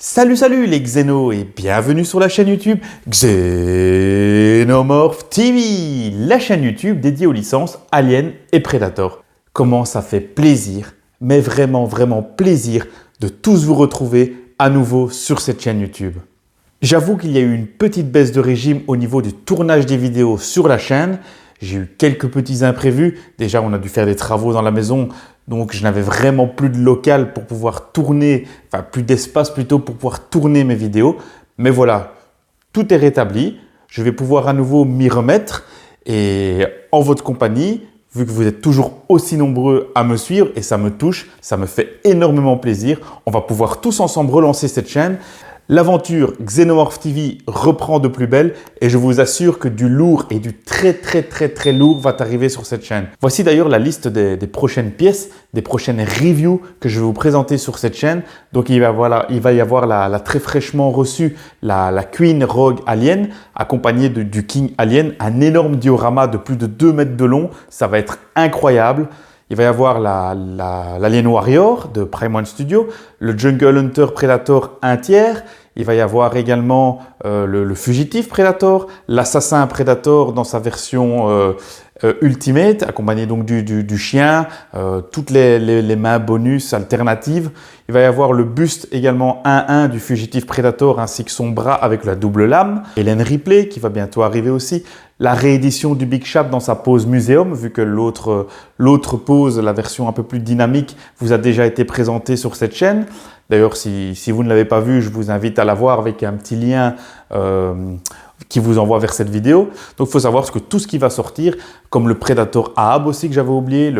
Salut les Xénos et bienvenue sur la chaîne YouTube Xenomorph TV, la chaîne YouTube dédiée aux licences Alien et Predator. Comment ça fait plaisir, mais vraiment plaisir de tous vous retrouver à nouveau sur cette chaîne YouTube. J'avoue qu'il y a eu une petite baisse de régime au niveau du tournage des vidéos sur la chaîne. J'ai eu quelques petits imprévus. Déjà, on a dû faire des travaux dans la maison. Donc, je n'avais vraiment plus de local pour pouvoir tourner, enfin plus d'espace plutôt pour pouvoir tourner mes vidéos. Mais voilà, tout est rétabli. Je vais pouvoir à nouveau m'y remettre et en votre compagnie, vu que vous êtes toujours aussi nombreux à me suivre et ça me touche, ça me fait énormément plaisir. On va pouvoir tous ensemble relancer cette chaîne. L'aventure Xenomorph TV reprend de plus belle et je vous assure que du lourd et du très lourd va arriver sur cette chaîne. Voici d'ailleurs la liste des prochaines pièces, des prochaines reviews que je vais vous présenter sur cette chaîne. Donc il va y avoir la très fraîchement reçue la Queen Rogue Alien accompagnée du King Alien, un énorme diorama de plus de 2 mètres de long. Ça va être incroyable. Il va y avoir l'Alien Warrior de Prime One Studio, le Jungle Hunter Predator 1/3. Il va y avoir également le Fugitif Predator, l'Assassin Predator dans sa version Ultimate, accompagné donc du chien, toutes les mains bonus alternatives. Il va y avoir le buste également 1/1 du Fugitif Predator ainsi que son bras avec la double lame. Ellen Ripley qui va bientôt arriver aussi. La réédition du Big Shap dans sa pose muséum, vu que l'autre pose, la version un peu plus dynamique, vous a déjà été présentée sur cette chaîne. D'ailleurs, si vous ne l'avez pas vu, je vous invite à la voir avec un petit lien qui vous envoie vers cette vidéo. Donc, il faut savoir que tout ce qui va sortir, comme le Predator Ahab aussi que j'avais oublié,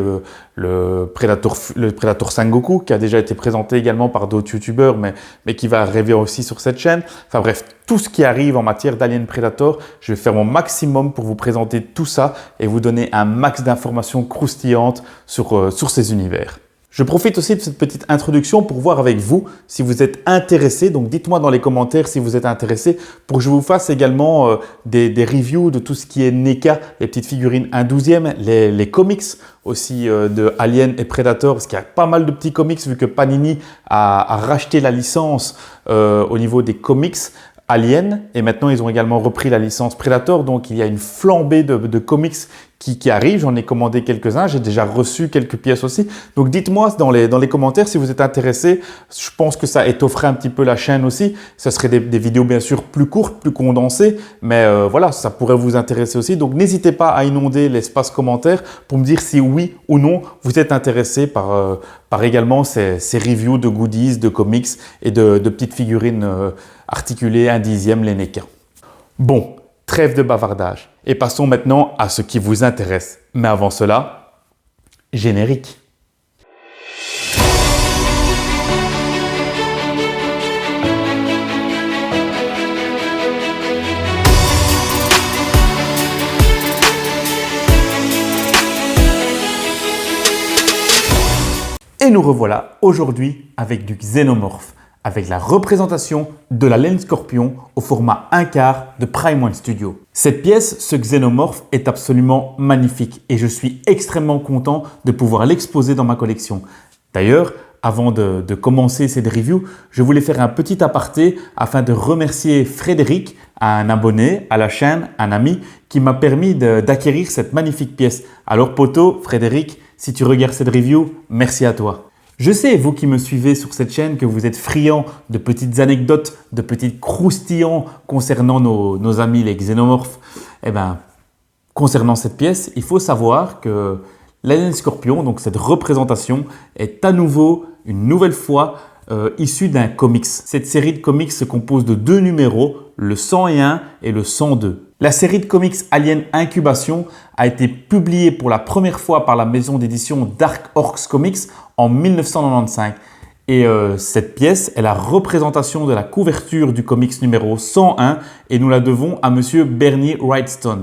le Predator Sengoku qui a déjà été présenté également par d'autres youtubeurs, mais qui va arriver aussi sur cette chaîne. Enfin bref, tout ce qui arrive en matière d'Alien Predator, je vais faire mon maximum pour vous présenter tout ça et vous donner un max d'informations croustillantes sur ces univers. Je profite aussi de cette petite introduction pour voir avec vous si vous êtes intéressé. Donc, dites-moi dans les commentaires si vous êtes intéressé pour que je vous fasse également des reviews de tout ce qui est NECA, les petites figurines 1/12e, les comics aussi de Alien et Predator, parce qu'il y a pas mal de petits comics vu que Panini a racheté la licence au niveau des comics Alien et maintenant ils ont également repris la licence Predator. Donc, il y a une flambée de comics qui arrive. J'en ai commandé quelques-uns. J'ai déjà reçu quelques pièces aussi. Donc, dites-moi dans les commentaires si vous êtes intéressé. Je pense que ça étofferait un petit peu la chaîne aussi. Ça serait des vidéos bien sûr plus courtes, plus condensées. Mais voilà, ça pourrait vous intéresser aussi. Donc, n'hésitez pas à inonder l'espace commentaire pour me dire si oui ou non vous êtes intéressé par également ces reviews de goodies, de comics et de petites figurines articulées 1/10e, les NECA. Bon, trêve de bavardage. Et passons maintenant à ce qui vous intéresse. Mais avant cela, générique. Et nous revoilà aujourd'hui avec du Xenomorph, avec la représentation de la laine Scorpion au format 1/4 de Prime One Studio. Cette pièce, ce Xenomorph, est absolument magnifique et je suis extrêmement content de pouvoir l'exposer dans ma collection. D'ailleurs, avant de commencer cette review, je voulais faire un petit aparté afin de remercier Frédéric, un abonné à la chaîne, un ami, qui m'a permis d'acquérir cette magnifique pièce. Alors poto, Frédéric, si tu regardes cette review, merci à toi. Je sais, vous qui me suivez sur cette chaîne, que vous êtes friands de petites anecdotes, de petits croustillants concernant nos amis les Xenomorphes. Eh bien, concernant cette pièce, il faut savoir que l'Alien Scorpion, donc cette représentation, est à nouveau, une nouvelle fois, issue d'un comics. Cette série de comics se compose de 2 numéros, le 101 et le 102. La série de comics Alien Incubation a été publiée pour la première fois par la maison d'édition Dark Horse Comics en 1995. Et cette pièce est la représentation de la couverture du comics numéro 101 et nous la devons à monsieur Bernie Wrightson.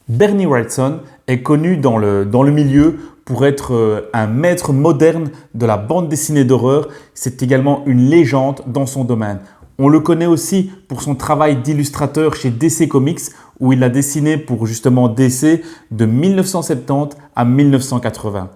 Bernie Wrightson est connu dans le milieu pour être un maître moderne de la bande dessinée d'horreur. C'est également une légende dans son domaine. On le connaît aussi pour son travail d'illustrateur chez DC Comics où il a dessiné pour justement DC de 1970 à 1980.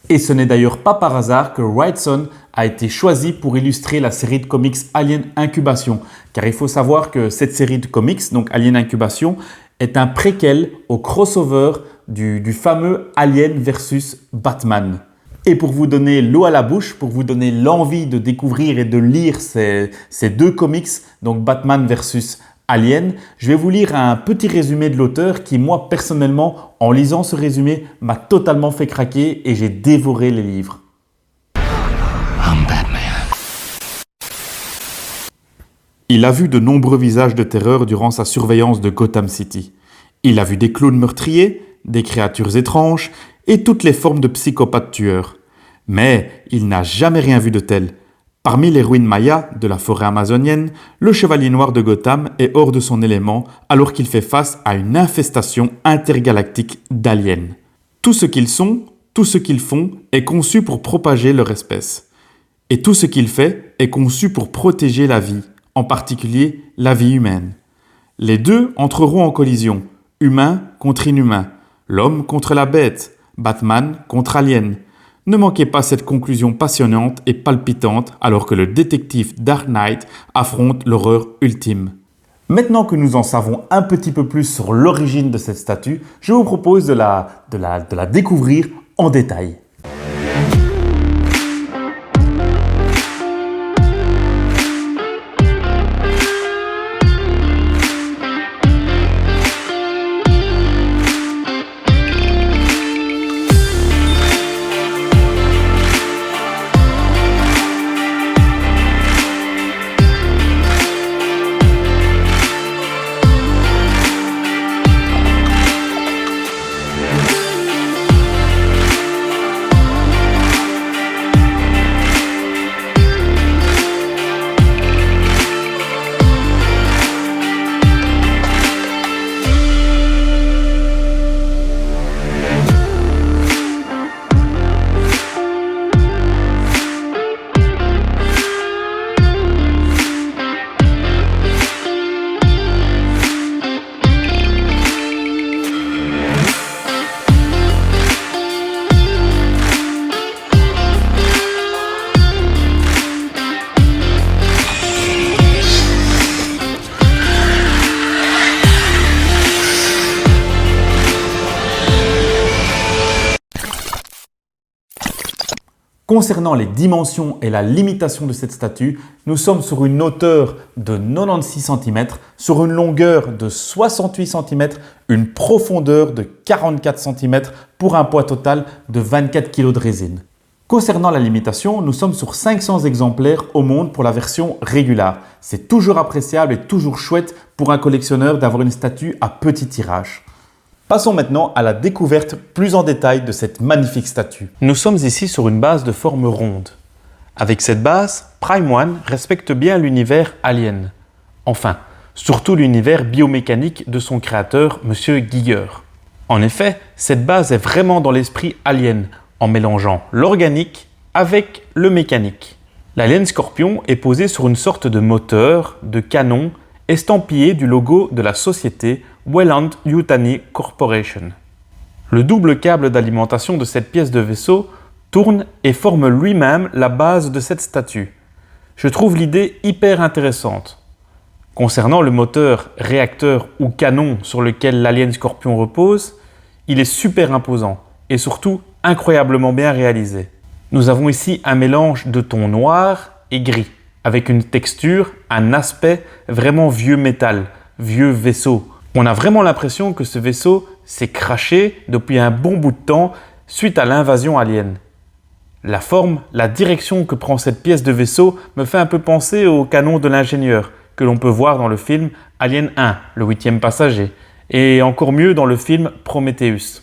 Et ce n'est d'ailleurs pas par hasard que Wrightson a été choisi pour illustrer la série de comics Alien Incubation. Car il faut savoir que cette série de comics, donc Alien Incubation, est un préquel au crossover du fameux Alien versus Batman. Et pour vous donner l'eau à la bouche, pour vous donner l'envie de découvrir et de lire ces deux comics, donc Batman versus Alien, je vais vous lire un petit résumé de l'auteur qui, moi, personnellement, en lisant ce résumé, m'a totalement fait craquer et j'ai dévoré les livres. I'm Batman. Il a vu de nombreux visages de terreur durant sa surveillance de Gotham City. Il a vu des clowns meurtriers, des créatures étranges et toutes les formes de psychopathes tueurs. Mais il n'a jamais rien vu de tel. Parmi les ruines mayas de la forêt amazonienne, le chevalier noir de Gotham est hors de son élément alors qu'il fait face à une infestation intergalactique d'aliens. Tout ce qu'ils sont, tout ce qu'ils font est conçu pour propager leur espèce. Et tout ce qu'il fait est conçu pour protéger la vie, en particulier la vie humaine. Les deux entreront en collision, humain contre inhumain, l'homme contre la bête, Batman contre Alien. Ne manquez pas cette conclusion passionnante et palpitante alors que le détective Dark Knight affronte l'horreur ultime. Maintenant que nous en savons un petit peu plus sur l'origine de cette statue, je vous propose de la découvrir en détail. Concernant les dimensions et la limitation de cette statue, nous sommes sur une hauteur de 96 cm, sur une longueur de 68 cm, une profondeur de 44 cm pour un poids total de 24 kg de résine. Concernant la limitation, nous sommes sur 500 exemplaires au monde pour la version régulière. C'est toujours appréciable et toujours chouette pour un collectionneur d'avoir une statue à petit tirage. Passons maintenant à la découverte plus en détail de cette magnifique statue. Nous sommes ici sur une base de forme ronde. Avec cette base, Prime One respecte bien l'univers Alien. Enfin, surtout l'univers biomécanique de son créateur, M. Giger. En effet, cette base est vraiment dans l'esprit Alien, en mélangeant l'organique avec le mécanique. L'Alien Scorpion est posé sur une sorte de moteur, de canon, estampillé du logo de la société Weyland Yutani Corporation. Le double câble d'alimentation de cette pièce de vaisseau tourne et forme lui-même la base de cette statue. Je trouve l'idée hyper intéressante. Concernant le moteur, réacteur ou canon sur lequel l'Alien Scorpion repose, il est super imposant et surtout incroyablement bien réalisé. Nous avons ici un mélange de tons noirs et gris, avec une texture, un aspect vraiment vieux métal, vieux vaisseau. On a vraiment l'impression que ce vaisseau s'est craché depuis un bon bout de temps suite à l'invasion alien. La forme, la direction que prend cette pièce de vaisseau me fait un peu penser au canon de l'ingénieur que l'on peut voir dans le film Alien 1, le 8e passager, et encore mieux dans le film Prometheus.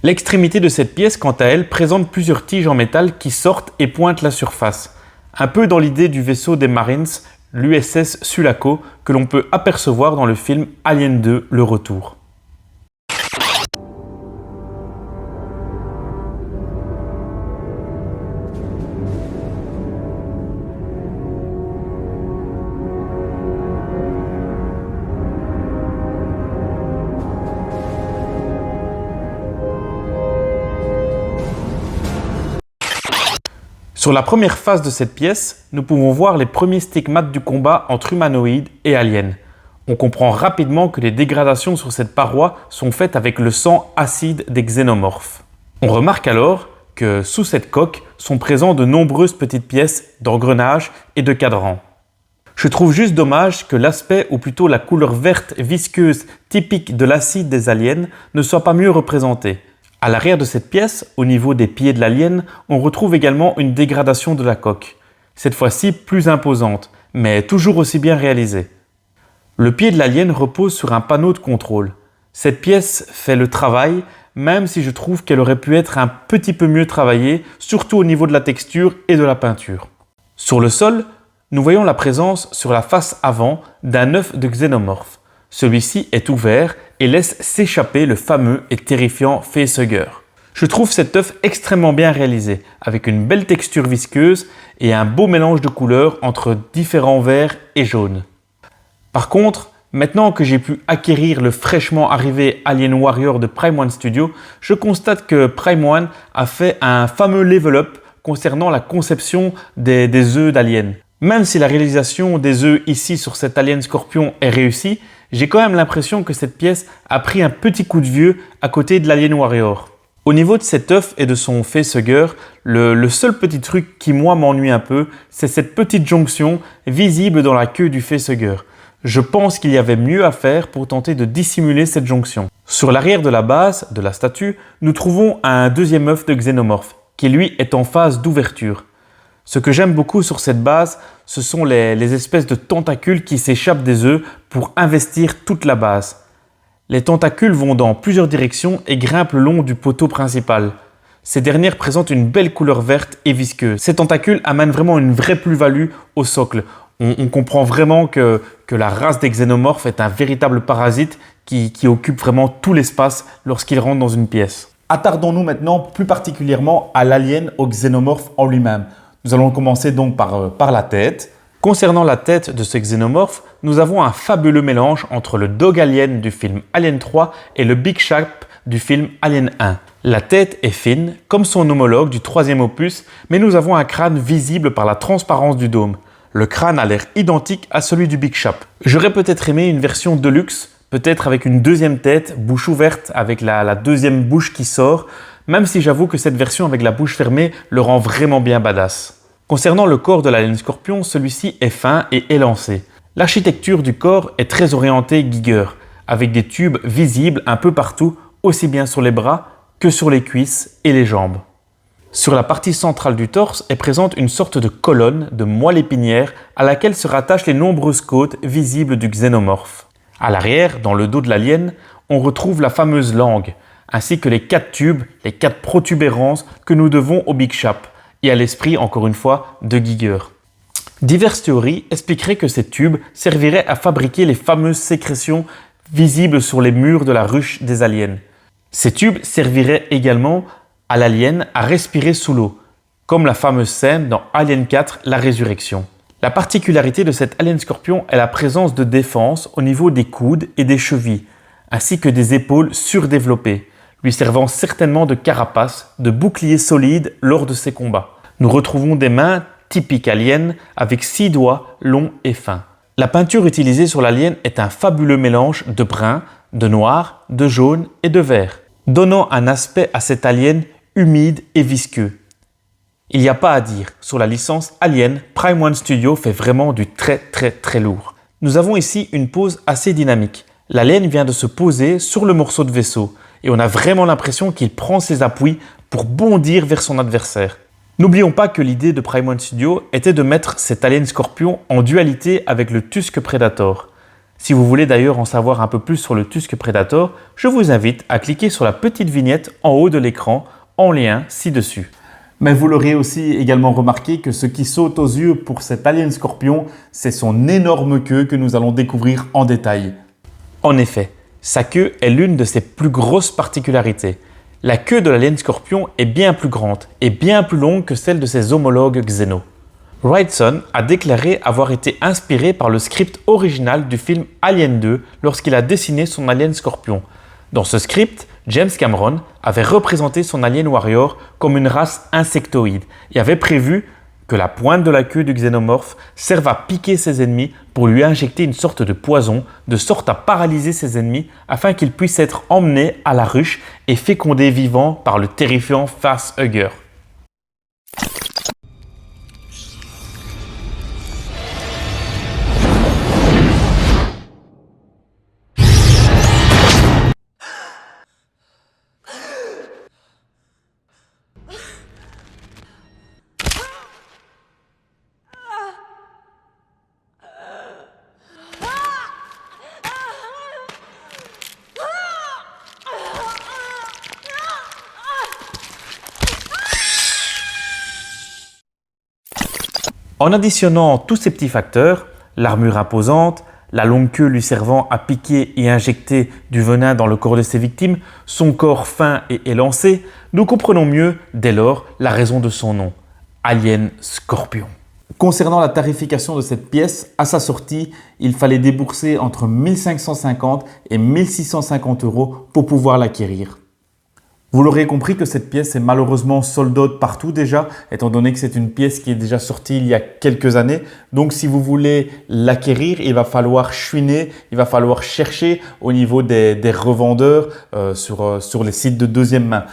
L'extrémité de cette pièce, quant à elle, présente plusieurs tiges en métal qui sortent et pointent la surface. Un peu dans l'idée du vaisseau des Marines, l'USS Sulaco, que l'on peut apercevoir dans le film Alien 2, Le Retour. Sur la première face de cette pièce, nous pouvons voir les premiers stigmates du combat entre humanoïdes et aliens. On comprend rapidement que les dégradations sur cette paroi sont faites avec le sang acide des xénomorphes. On remarque alors que sous cette coque sont présents de nombreuses petites pièces d'engrenages et de cadrans. Je trouve juste dommage que l'aspect, ou plutôt la couleur verte visqueuse typique de l'acide des aliens, ne soit pas mieux représenté. À l'arrière de cette pièce, au niveau des pieds de l'alien, on retrouve également une dégradation de la coque. Cette fois-ci plus imposante, mais toujours aussi bien réalisée. Le pied de l'alien repose sur un panneau de contrôle. Cette pièce fait le travail, même si je trouve qu'elle aurait pu être un petit peu mieux travaillée, surtout au niveau de la texture et de la peinture. Sur le sol, nous voyons la présence sur la face avant d'un œuf de xénomorphe. Celui-ci est ouvert et laisse s'échapper le fameux et terrifiant facehugger. Je trouve cet œuf extrêmement bien réalisé, avec une belle texture visqueuse et un beau mélange de couleurs entre différents verts et jaunes. Par contre, maintenant que j'ai pu acquérir le fraîchement arrivé Alien Warrior de Prime One Studio, je constate que Prime One a fait un fameux level up concernant la conception des œufs d'Alien. Même si la réalisation des œufs ici sur cet Alien Scorpion est réussie, j'ai quand même l'impression que cette pièce a pris un petit coup de vieux à côté de l'Alien Warrior. Au niveau de cet œuf et de son facehugger, le seul petit truc qui moi m'ennuie un peu, c'est cette petite jonction visible dans la queue du facehugger. Je pense qu'il y avait mieux à faire pour tenter de dissimuler cette jonction. Sur l'arrière de la base de la statue, nous trouvons un deuxième œuf de xénomorphe, qui lui est en phase d'ouverture. Ce que j'aime beaucoup sur cette base, ce sont les espèces de tentacules qui s'échappent des œufs pour investir toute la base. Les tentacules vont dans plusieurs directions et grimpent le long du poteau principal. Ces dernières présentent une belle couleur verte et visqueuse. Ces tentacules amènent vraiment une vraie plus-value au socle. On comprend vraiment que la race des xénomorphes est un véritable parasite qui occupe vraiment tout l'espace lorsqu'il rentre dans une pièce. Attardons-nous maintenant plus particulièrement à l'alien au xénomorphe en lui-même. Nous allons commencer donc par la tête. Concernant la tête de ce xénomorphe, nous avons un fabuleux mélange entre le Dog Alien du film Alien 3 et le Big Chap du film Alien 1. La tête est fine, comme son homologue du troisième opus, mais nous avons un crâne visible par la transparence du dôme. Le crâne a l'air identique à celui du Big Chap. J'aurais peut-être aimé une version deluxe, peut-être avec une deuxième tête, bouche ouverte, avec la deuxième bouche qui sort, même si j'avoue que cette version avec la bouche fermée le rend vraiment bien badass. Concernant le corps de l'Alien Scorpion, celui-ci est fin et élancé. L'architecture du corps est très orientée Giger, avec des tubes visibles un peu partout, aussi bien sur les bras que sur les cuisses et les jambes. Sur la partie centrale du torse est présente une sorte de colonne de moelle épinière à laquelle se rattachent les nombreuses côtes visibles du xénomorphe. À l'arrière, dans le dos de l'alien, on retrouve la fameuse langue, ainsi que les 4 tubes, les 4 protubérances que nous devons au Big Chap, et à l'esprit, encore une fois, de Giger. Diverses théories expliqueraient que ces tubes serviraient à fabriquer les fameuses sécrétions visibles sur les murs de la ruche des aliens. Ces tubes serviraient également à l'alien à respirer sous l'eau, comme la fameuse scène dans Alien 4, la résurrection. La particularité de cet Alien Scorpion est la présence de défense au niveau des coudes et des chevilles, ainsi que des épaules surdéveloppées, lui servant certainement de carapace, de bouclier solide lors de ses combats. Nous retrouvons des mains typiques aliens avec 6 doigts longs et fins. La peinture utilisée sur l'alien est un fabuleux mélange de brun, de noir, de jaune et de vert, donnant un aspect à cet alien humide et visqueux. Il n'y a pas à dire, sur la licence Alien, Prime One Studio fait vraiment du très lourd. Nous avons ici une pose assez dynamique. L'alien vient de se poser sur le morceau de vaisseau et on a vraiment l'impression qu'il prend ses appuis pour bondir vers son adversaire. N'oublions pas que l'idée de Prime One Studio était de mettre cet Alien Scorpion en dualité avec le Tusk Predator. Si vous voulez d'ailleurs en savoir un peu plus sur le Tusk Predator, je vous invite à cliquer sur la petite vignette en haut de l'écran en lien ci-dessus. Mais vous l'aurez aussi également remarqué que ce qui saute aux yeux pour cet alien scorpion, c'est son énorme queue que nous allons découvrir en détail. En effet, sa queue est l'une de ses plus grosses particularités. La queue de l'alien scorpion est bien plus grande et bien plus longue que celle de ses homologues Xeno. Wrightson a déclaré avoir été inspiré par le script original du film Alien 2 lorsqu'il a dessiné son alien scorpion. Dans ce script, James Cameron avait représenté son alien warrior comme une race insectoïde et avait prévu que la pointe de la queue du xénomorphe serve à piquer ses ennemis pour lui injecter une sorte de poison, de sorte à paralyser ses ennemis afin qu'ils puissent être emmenés à la ruche et fécondés vivants par le terrifiant facehugger. En additionnant tous ces petits facteurs, l'armure imposante, la longue queue lui servant à piquer et injecter du venin dans le corps de ses victimes, son corps fin et élancé, nous comprenons mieux dès lors la raison de son nom, Alien Scorpion. Concernant la tarification de cette pièce, à sa sortie, il fallait débourser entre 1550 et 1650 € pour pouvoir l'acquérir. Vous l'aurez compris que cette pièce est malheureusement sold out partout déjà, étant donné que c'est une pièce qui est déjà sortie il y a quelques années. Donc si vous voulez l'acquérir, il va falloir chouiner, il va falloir chercher au niveau des revendeurs sur les sites de deuxième main.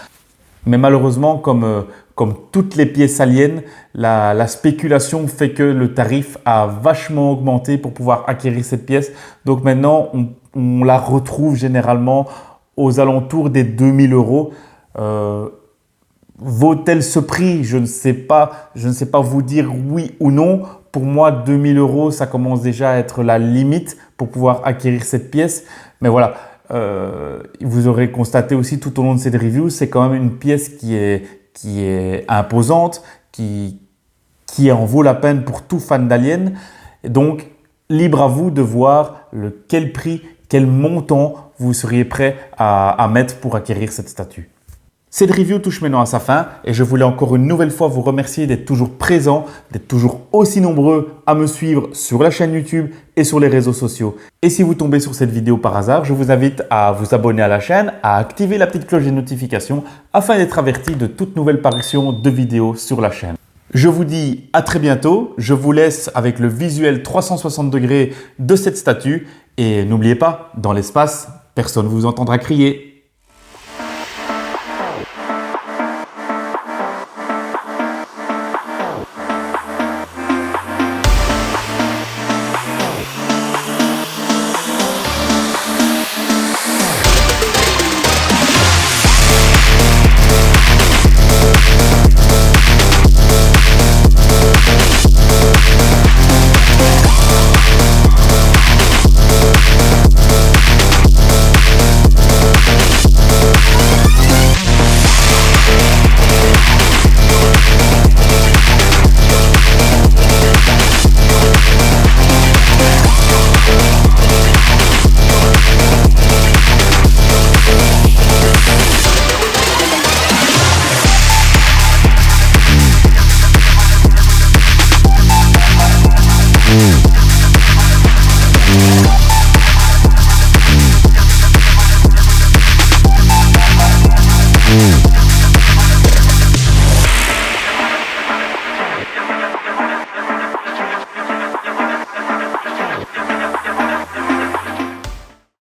Mais malheureusement, comme toutes les pièces aliens, la spéculation fait que le tarif a vachement augmenté pour pouvoir acquérir cette pièce. Donc maintenant, on la retrouve généralement aux alentours des 2000 €. Vaut-elle ce prix? Je ne sais pas vous dire oui ou non. Pour moi, 2000 €, ça commence déjà à être la limite pour pouvoir acquérir cette pièce. Mais voilà, vous aurez constaté aussi tout au long de cette review, c'est quand même une pièce qui est imposante, qui en vaut la peine pour tout fan d'Alien. Donc, libre à vous de voir quel prix, quel montant vous seriez prêt à mettre pour acquérir cette statue. Cette review touche maintenant à sa fin et je voulais encore une nouvelle fois vous remercier d'être toujours présent, d'être toujours aussi nombreux à me suivre sur la chaîne YouTube et sur les réseaux sociaux. Et si vous tombez sur cette vidéo par hasard, je vous invite à vous abonner à la chaîne, à activer la petite cloche des notifications afin d'être averti de toute nouvelle parution de vidéos sur la chaîne. Je vous dis à très bientôt, je vous laisse avec le visuel 360 degrés de cette statue et n'oubliez pas, dans l'espace, personne ne vous entendra crier.